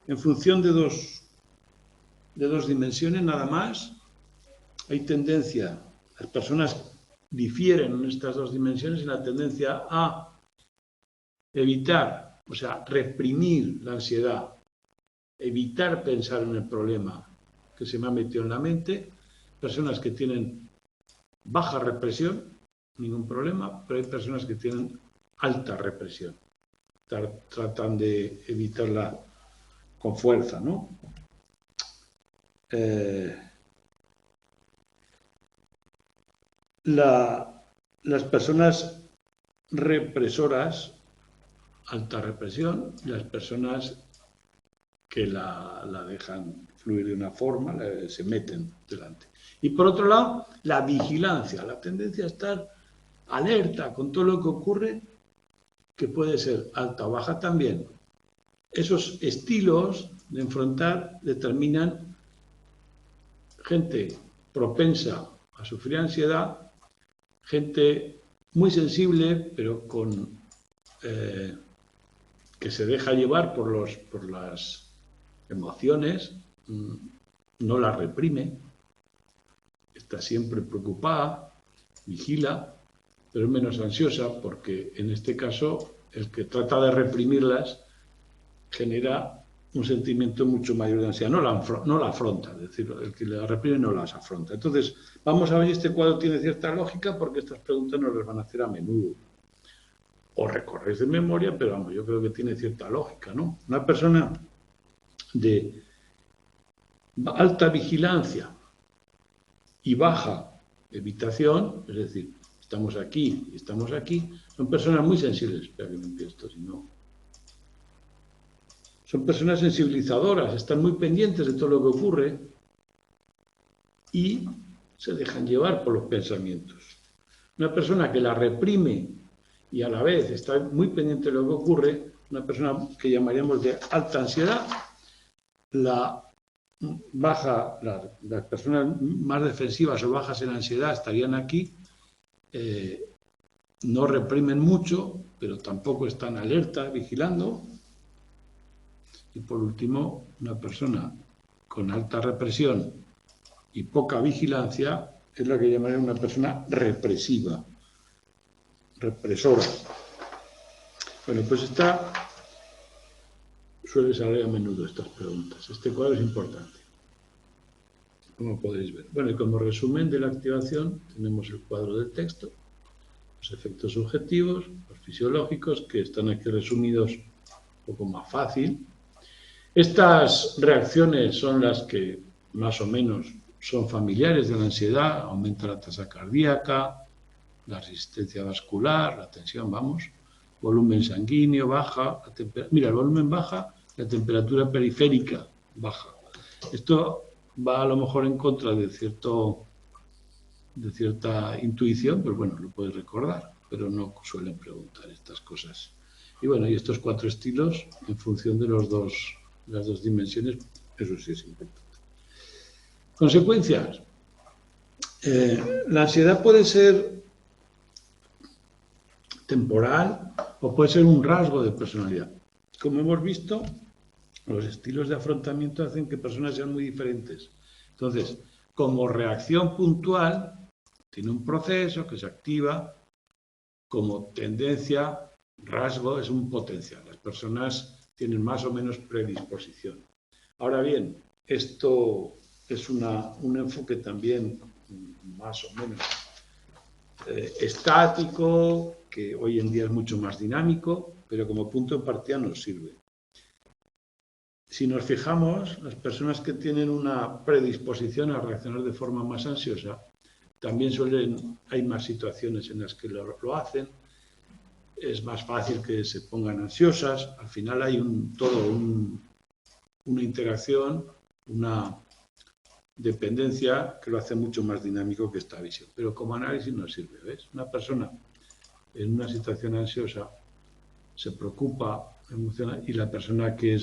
En función de dos dimensiones nada más, hay tendencia, las personas difieren en estas dos dimensiones en la tendencia a evitar, o sea, reprimir la ansiedad, evitar pensar en el problema que se me ha metido en la mente, personas que tienen baja represión, ningún problema, pero hay personas que tienen alta represión, tratan de evitarla con fuerza, ¿no? Las personas represoras, alta represión, y las personas que la dejan fluir de una forma, se meten delante. Y por otro lado, la vigilancia, la tendencia a estar alerta con todo lo que ocurre, que puede ser alta o baja también. Esos estilos de enfrentar determinan gente propensa a sufrir ansiedad, gente muy sensible, pero que se deja llevar por las emociones, no las reprime, está siempre preocupada, vigila, pero es menos ansiosa porque en este caso el que trata de reprimirlas genera un sentimiento mucho mayor de ansiedad, no la afronta, es decir, el que la reprime no las afronta. Entonces, vamos a ver si este cuadro tiene cierta lógica porque estas preguntas nos las van a hacer a menudo. O recorréis de memoria, pero vamos, yo creo que tiene cierta lógica, ¿no? Una persona de alta vigilancia y baja evitación, es decir, estamos aquí y estamos aquí, son personas muy sensibles. Espera que me limpie esto, si no. Son personas sensibilizadoras, están muy pendientes de todo lo que ocurre y se dejan llevar por los pensamientos. Una persona que la reprime y a la vez está muy pendiente de lo que ocurre, una persona que llamaríamos de alta ansiedad, las personas más defensivas o bajas en ansiedad estarían aquí, no reprimen mucho, pero tampoco están alerta, vigilando. Y por último, una persona con alta represión y poca vigilancia es la que llamaría una persona represiva, represora. Bueno, pues suele salir a menudo estas preguntas. Este cuadro es importante, como podéis ver. Bueno, y como resumen de la activación tenemos el cuadro del texto, los efectos subjetivos, los fisiológicos, que están aquí resumidos un poco más fácil. Estas reacciones son las que más o menos son familiares de la ansiedad, aumenta la tasa cardíaca, la resistencia vascular, la tensión, vamos, volumen sanguíneo baja, mira, el volumen baja, la temperatura periférica baja. Esto va a lo mejor en contra de cierta intuición, pero bueno, lo puedes recordar, pero no suelen preguntar estas cosas. Y bueno, y estos 4 estilos en función de las dos dimensiones, eso sí es importante. Consecuencias. La ansiedad puede ser temporal o puede ser un rasgo de personalidad. Como hemos visto, los estilos de afrontamiento hacen que personas sean muy diferentes. Entonces, como reacción puntual, tiene un proceso que se activa, como tendencia, rasgo, es un potencial. Las personas tienen más o menos predisposición. Ahora bien, esto es un enfoque también más o menos estático, que hoy en día es mucho más dinámico, pero como punto de partida nos sirve. Si nos fijamos, las personas que tienen una predisposición a reaccionar de forma más ansiosa también hay más situaciones en las que lo hacen. Es más fácil que se pongan ansiosas. Al final hay una interacción, una dependencia que lo hace mucho más dinámico que esta visión. Pero como análisis no sirve, ¿ves? Una persona en una situación ansiosa se preocupa, emociona, y la persona que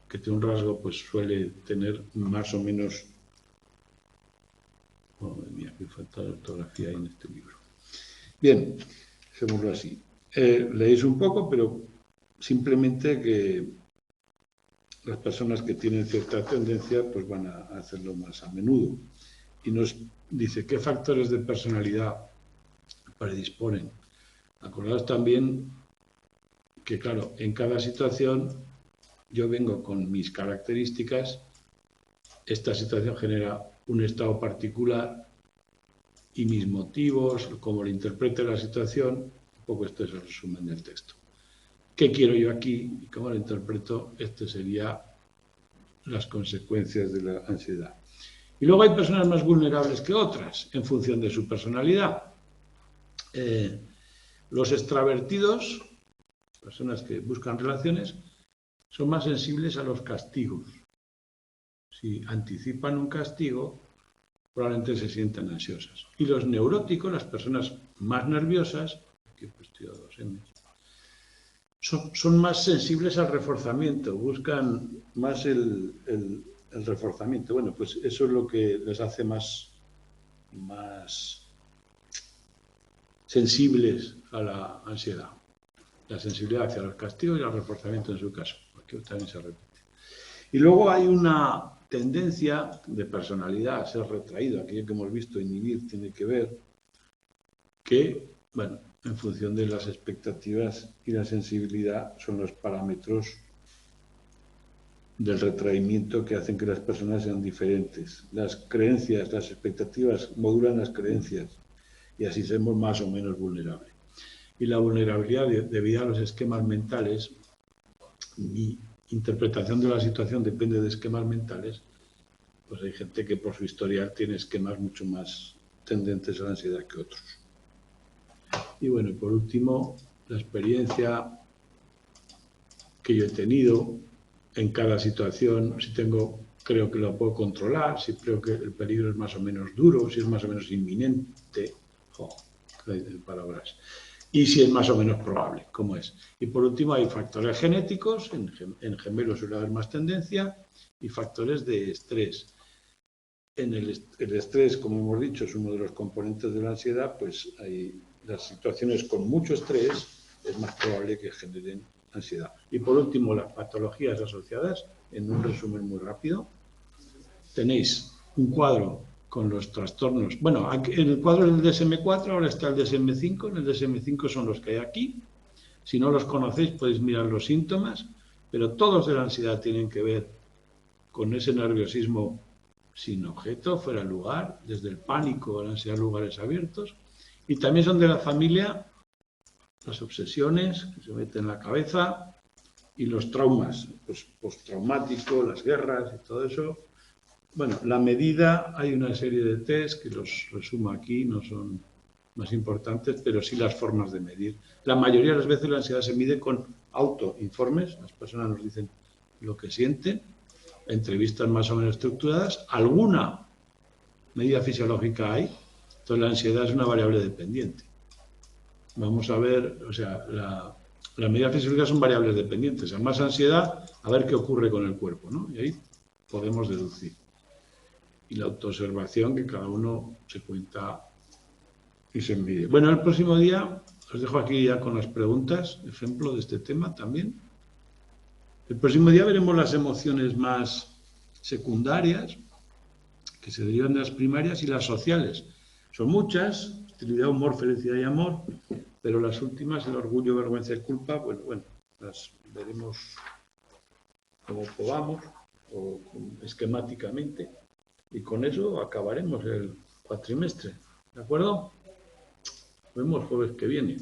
tiene un rasgo, pues suele tener más o menos... Oh, mira, qué falta de ortografía hay en este libro. Bien, dejémoslo así. Leéis un poco, pero simplemente que las personas que tienen cierta tendencia pues van a hacerlo más a menudo. Y nos dice qué factores de personalidad predisponen. Acordaos también que, claro, en cada situación yo vengo con mis características, esta situación genera un estado particular y mis motivos, cómo lo interprete la situación, un poco esto es el resumen del texto. ¿Qué quiero yo aquí y cómo lo interpreto? Este sería las consecuencias de la ansiedad. Y luego hay personas más vulnerables que otras en función de su personalidad. Los extravertidos, personas que buscan relaciones, son más sensibles a los castigos. Si anticipan un castigo, probablemente se sientan ansiosas. Y los neuróticos, las personas más nerviosas, aquí he puesto dos M's, son más sensibles al reforzamiento, buscan más el reforzamiento. Bueno, pues eso es lo que les hace más sensibles a la ansiedad. La sensibilidad hacia los castigos y el reforzamiento en su caso. Aquí también se repite. Y luego hay una tendencia de personalidad a ser retraído. Aquello que hemos visto, inhibir, tiene que ver que, bueno, en función de las expectativas y la sensibilidad son los parámetros del retraimiento que hacen que las personas sean diferentes. Las creencias, las expectativas modulan las creencias y así somos más o menos vulnerables. Y la vulnerabilidad debido a los esquemas mentales, mi interpretación de la situación depende de esquemas mentales, pues hay gente que por su historial tiene esquemas mucho más tendentes a la ansiedad que otros. Y bueno, por último, la experiencia que yo he tenido en cada situación, si creo que lo puedo controlar, si creo que el peligro es más o menos duro, si es más o menos inminente, palabras, y si es más o menos probable, como es. Y por último hay factores genéticos, en gemelos suele haber más tendencia, y factores de estrés. El estrés, como hemos dicho, es uno de los componentes de la ansiedad, pues hay las situaciones con mucho estrés es más probable que generen ansiedad. Y por último, las patologías asociadas, en un resumen muy rápido, tenéis un cuadro con los trastornos. Bueno, en el cuadro del DSM-4 ahora está el DSM-5, en el DSM-5 son los que hay aquí. Si no los conocéis podéis mirar los síntomas, pero todos de la ansiedad tienen que ver con ese nerviosismo sin objeto, fuera de lugar, desde el pánico a la ansiedad en lugares abiertos, y también son de la familia las obsesiones que se meten en la cabeza y los traumas, pues postraumáticos, las guerras y todo eso. Bueno, la medida, hay una serie de test que los resumo aquí, no son más importantes, pero sí las formas de medir. La mayoría de las veces la ansiedad se mide con autoinformes, las personas nos dicen lo que sienten, entrevistas más o menos estructuradas, alguna medida fisiológica hay, entonces la ansiedad es una variable dependiente. Vamos a ver, o sea, la medida fisiológica son variables dependientes, a más ansiedad, a ver qué ocurre con el cuerpo, ¿no? Y ahí podemos deducir. Y la autoobservación, que cada uno se cuenta y se mide. Bueno, el próximo día os dejo aquí ya con las preguntas, ejemplo de este tema también. El próximo día veremos las emociones más secundarias, que se derivan de las primarias, y las sociales. Son muchas, hostilidad, humor, felicidad y amor, pero las últimas, el orgullo, vergüenza y culpa, bueno, las veremos como podamos o esquemáticamente, y con eso acabaremos el cuatrimestre. ¿De acuerdo? Nos vemos jueves que viene.